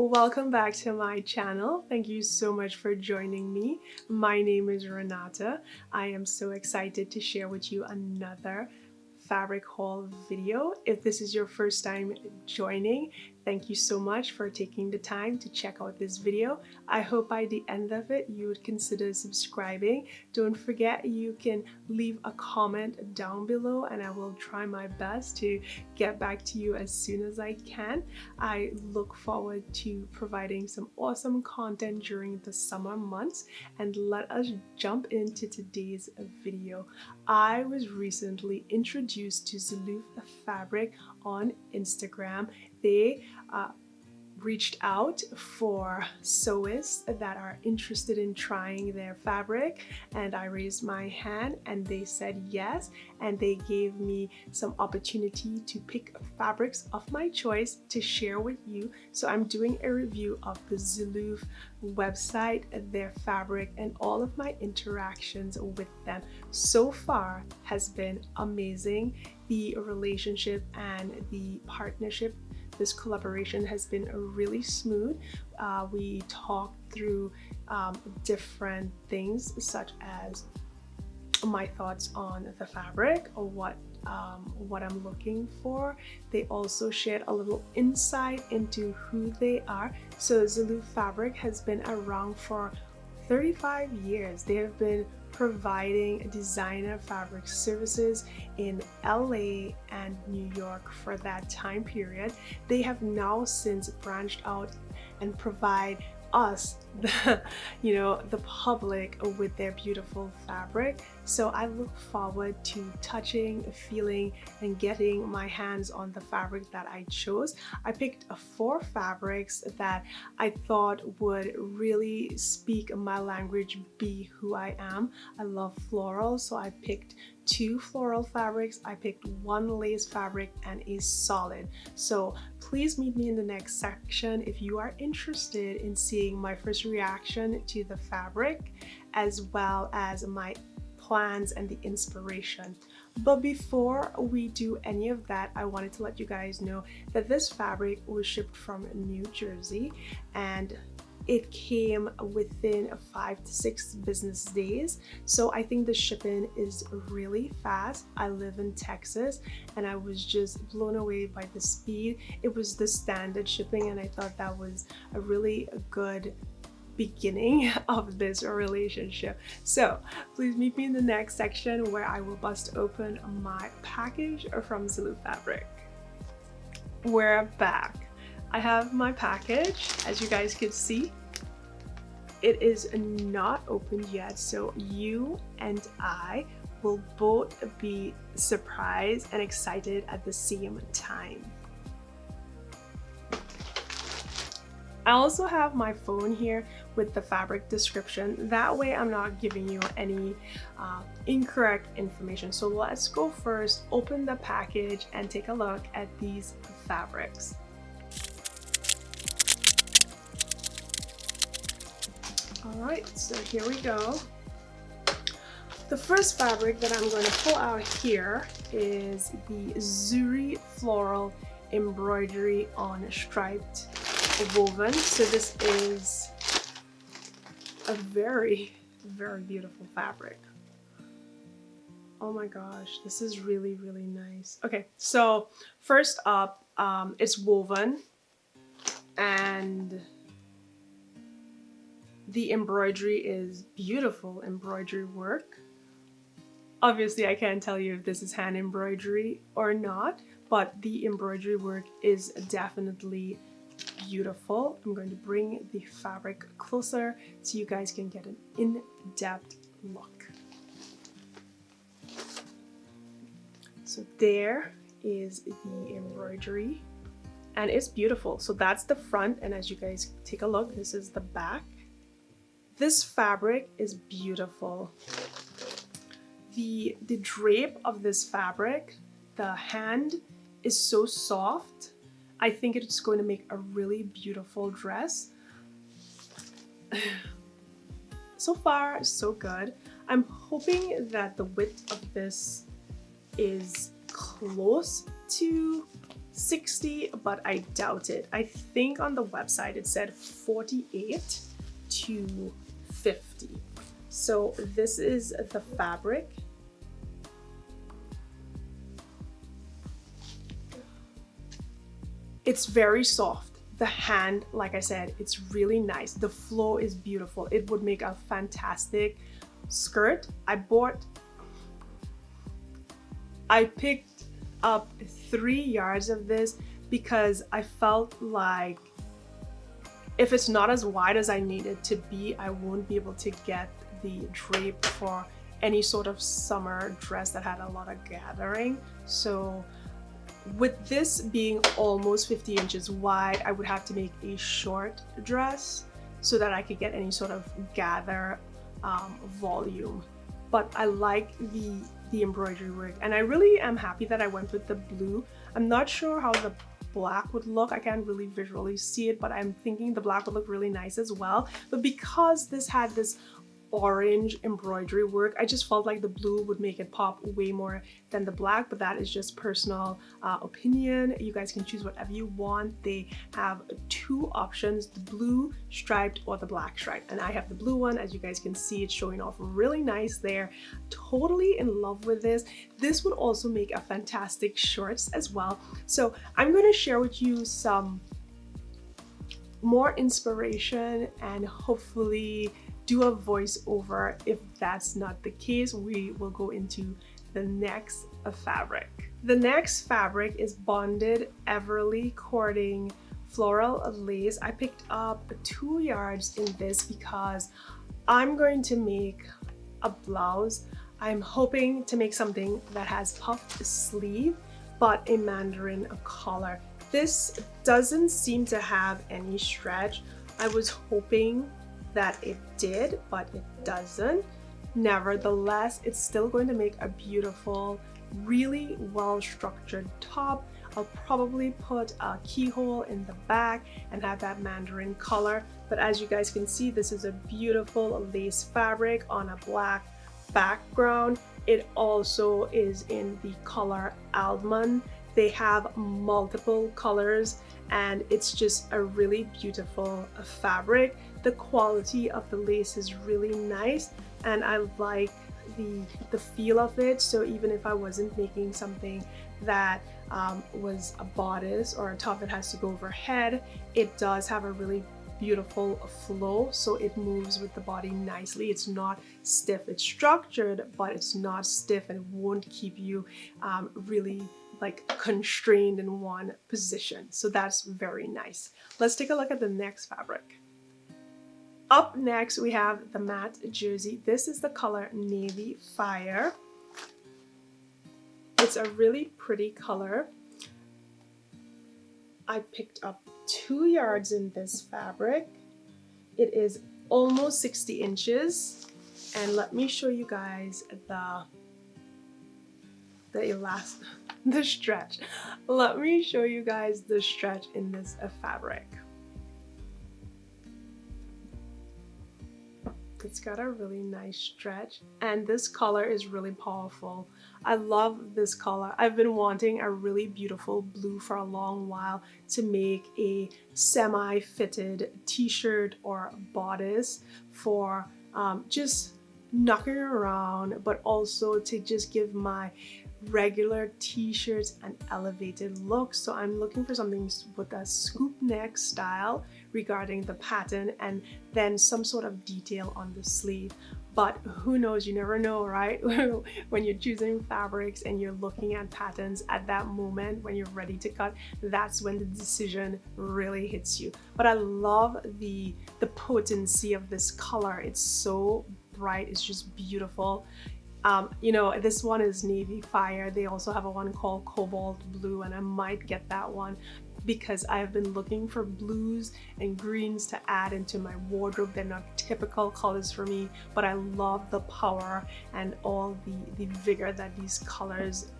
welcome back to my channel. Thank you so much for joining me. My name is Renata. I am so excited to share with you another fabric haul video. If this is your first time joining, thank you so much for taking the time to check out this video. I hope by the end of it you would consider subscribing. Don't forget you can leave a comment down below and I will try my best to get back to you as soon as I can. I look forward to providing some awesome content during the summer months, and let us jump into today's video. I was recently introduced to Zelouf fabric on Instagram. They reached out for sewists that are interested in trying their fabric, and I raised my hand and they said yes, and they gave me some opportunity to pick fabrics of my choice to share with you. So I'm doing a review of the Zelouf website, their fabric, and all of my interactions with them so far has been amazing. The relationship and the partnership, this collaboration has been really smooth. We talked through different things such as my thoughts on the fabric or what I'm looking for. They also shared a little insight into who they are. So Zelouf Fabric has been around for 35 years. They have been providing designer fabric services in LA and New York for that time period. They have now since branched out and provide us, the public, with their beautiful fabric. So I look forward to touching, feeling, and getting my hands on the fabric that I chose. I picked 4 fabrics that I thought would really speak my language, be who I am. I love floral, so I picked 2 floral fabrics. I picked 1 lace fabric and a solid. So please meet me in the next section if you are interested in seeing my first reaction to the fabric, as well as my plans and the inspiration. But before we do any of that, I wanted to let you guys know that this fabric was shipped from New Jersey, and it came within 5 to 6 business days. So I think the shipping is really fast. I live in Texas and I was just blown away by the speed. It was the standard shipping, and I thought that was a really good beginning of this relationship. So please meet me in the next section where I will bust open my package from Zelouf Fabric. We're back. I have my package. As you guys can see, it is not opened yet, so you and I will both be surprised and excited at the same time. I also have my phone here with the fabric description. That way I'm not giving you any incorrect information. So let's go first, open the package, and take a look at these fabrics. All right, so here we go. The first fabric that I'm going to pull out here is the Zuri floral embroidery on striped woven. So this is a very, very beautiful fabric. Oh my gosh, this is really, really nice. Okay, so first up, it's woven, and the embroidery is beautiful embroidery work. Obviously, I can't tell you if this is hand embroidery or not, but the embroidery work is definitely beautiful. I'm going to bring the fabric closer so you guys can get an in-depth look. So there is the embroidery, and it's beautiful. So that's the front, and as you guys take a look, this is the back. This fabric is beautiful. The drape of this fabric, the hand is so soft. I think it's going to make a really beautiful dress. So far, so good. I'm hoping that the width of this is close to 60, but I doubt it. I think on the website it said 48 to 50. So this is the fabric. It's very soft. The hand, like I said, it's really nice. The flow is beautiful. It would make a fantastic skirt. I picked up 3 yards of this because I felt like if it's not as wide as I need it to be, I won't be able to get the drape for any sort of summer dress that had a lot of gathering. So with this being almost 50 inches wide, I would have to make a short dress so that I could get any sort of gather volume. But I like the embroidery work, and I really am happy that I went with the blue. I'm not sure how the black would look. I can't really visually see it, but I'm thinking the black would look really nice as well. But because this had this orange embroidery work, I just felt like the blue would make it pop way more than the black, but that is just personal opinion. You guys can choose whatever you want. They have 2 options, the blue striped or the black striped, and I have the blue one. As you guys can see, it's showing off really nice there. Totally in love with this. This would also make a fantastic shorts as well. So I'm going to share with you some more inspiration and hopefully do a voiceover. If that's not the case, we will go into the next fabric. The next fabric is bonded Everly cording floral lace. I picked up 2 yards in this because I'm going to make a blouse. I'm hoping to make something that has puffed sleeve but a mandarin collar. This doesn't seem to have any stretch. I was hoping that it did, but it doesn't. Nevertheless, it's still going to make a beautiful, really well structured top. I'll probably put a keyhole in the back and have that mandarin color. But as you guys can see, this is a beautiful lace fabric on a black background. It also is in the color almond. They have multiple colors and it's just a really beautiful fabric. The quality of the lace is really nice and I like the feel of it. So even if I wasn't making something that was a bodice or a top that has to go overhead, it does have a really beautiful flow, so it moves with the body nicely. It's not stiff. It's structured, but it's not stiff and it won't keep you really like constrained in one position. So that's very nice. Let's take a look at the next fabric. Up next, we have the matte jersey. This is the color Navy Fire. It's a really pretty color. I picked up 2 yards in this fabric. It is almost 60 inches. And let me show you guys the stretch. Let me show you guys the stretch in this fabric. It's got a really nice stretch and this color is really powerful. I love this color. I've been wanting a really beautiful blue for a long while to make a semi-fitted t-shirt or bodice for just knocking around, but also to just give my regular t-shirts an elevated look. So I'm looking for something with a scoop neck style regarding the pattern and then some sort of detail on the sleeve. But who knows, you never know, right? When you're choosing fabrics and you're looking at patterns at that moment when you're ready to cut, that's when the decision really hits you. But I love the potency of this color. It's so bright, it's just beautiful. You know, this one is Navy Fire. They also have a one called Cobalt Blue, and I might get that one because I've been looking for blues and greens to add into my wardrobe. They're not typical colors for me, but I love the power and all the vigor that these colors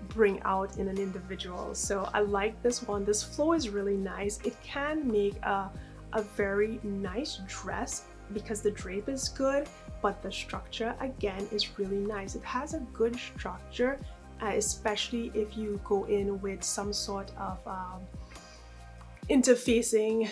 bring out in an individual. So I like this one. This flow is really nice. It can make a very nice dress because the drape is good, but the structure again is really nice. It has a good structure especially if you go in with some sort of interfacing,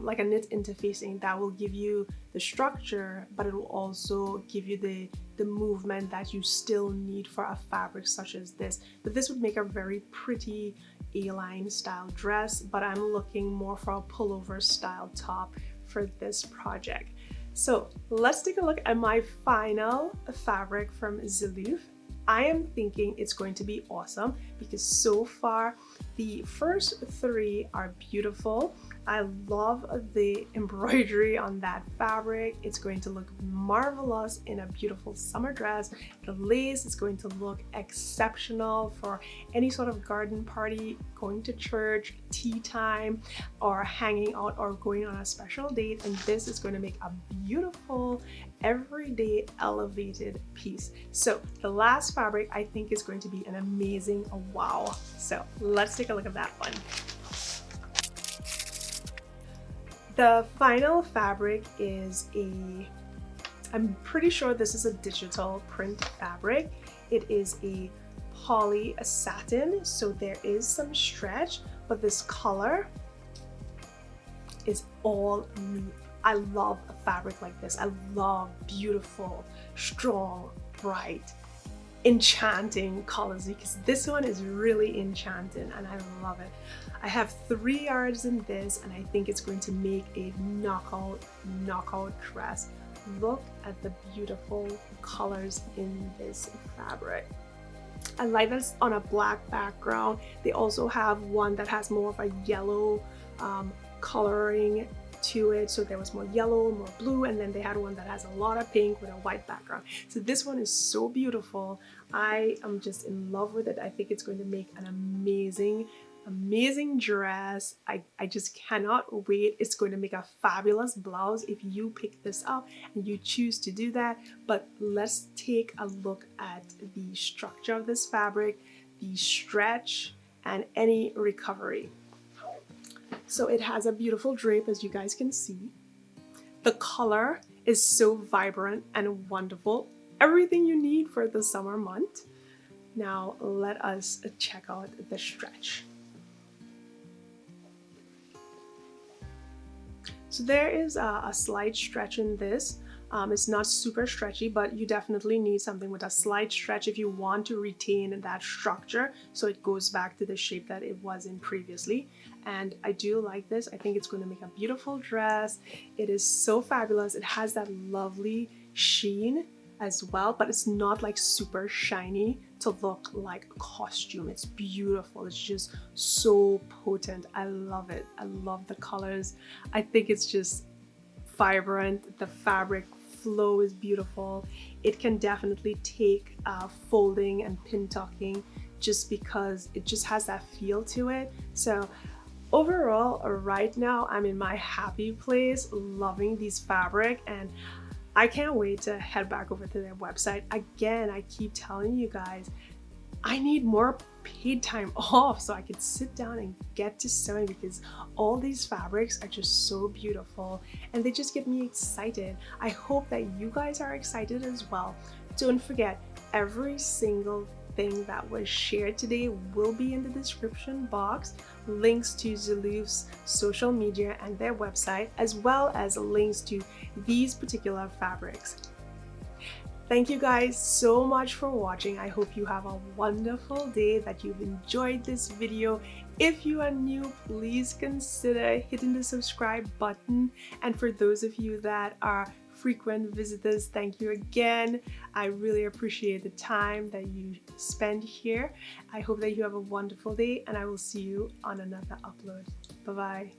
like a knit interfacing, that will give you the structure, but it will also give you the movement that you still need for a fabric such as this. But this would make a very pretty A-line style dress, but I'm looking more for a pullover style top for this project. So let's take a look at my final fabric from Zelouf. I am thinking it's going to be awesome because so far the first three are beautiful. I love the embroidery on that fabric. It's going to look marvelous in a beautiful summer dress. The lace is going to look exceptional for any sort of garden party, going to church, tea time, or hanging out or going on a special date. And this is going to make a beautiful everyday elevated piece. So the last fabric I think is going to be an amazing wow. So let's take a look at that one. The final fabric is I'm pretty sure this is a digital print fabric. It is a poly satin, so there is some stretch, but this color is all me. I love a fabric like this. I love beautiful, strong, bright, enchanting colors, because this one is really enchanting and I love it. I have 3 yards in this and I think it's going to make a knockout dress. Look at the beautiful colors in this fabric. I like this on a black background. They also have one that has more of a yellow coloring to it, so there was more yellow, more blue, and then they had one that has a lot of pink with a white background. So this one is so beautiful. I am just in love with it. I think it's going to make an amazing dress. I just cannot wait. It's going to make a fabulous blouse if you pick this up and you choose to do that. But let's take a look at the structure of this fabric, the stretch, and any recovery. So it has a beautiful drape, as you guys can see. The color is so vibrant and wonderful. Everything you need for the summer month. Now let us check out the stretch. So there is a slight stretch in this. It's not super stretchy, but you definitely need something with a slight stretch if you want to retain that structure so it goes back to the shape that it was in previously. And I do like this. I think it's going to make a beautiful dress. It is so fabulous. It has that lovely sheen as well, but it's not like super shiny to look like a costume. It's beautiful. It's just so potent. I love it. I love the colors. I think it's just vibrant. The fabric flow is beautiful. It can definitely take folding and pin tucking just because it just has that feel to it. So overall, right now I'm in my happy place, loving these fabric, and I can't wait to head back over to their website. Again, I keep telling you guys, I need more paid time off so I could sit down and get to sewing, because all these fabrics are just so beautiful and they just get me excited. I hope that you guys are excited as well. Don't forget, every single thing that was shared today will be in the description box. Links to Zelouf's social media and their website, as well as links to these particular fabrics. Thank you guys so much for watching. I hope you have a wonderful day, that you've enjoyed this video. If you are new, please consider hitting the subscribe button. And for those of you that are frequent visitors, thank you again. I really appreciate the time that you spend here. I hope that you have a wonderful day, and I will see you on another upload. Bye-bye.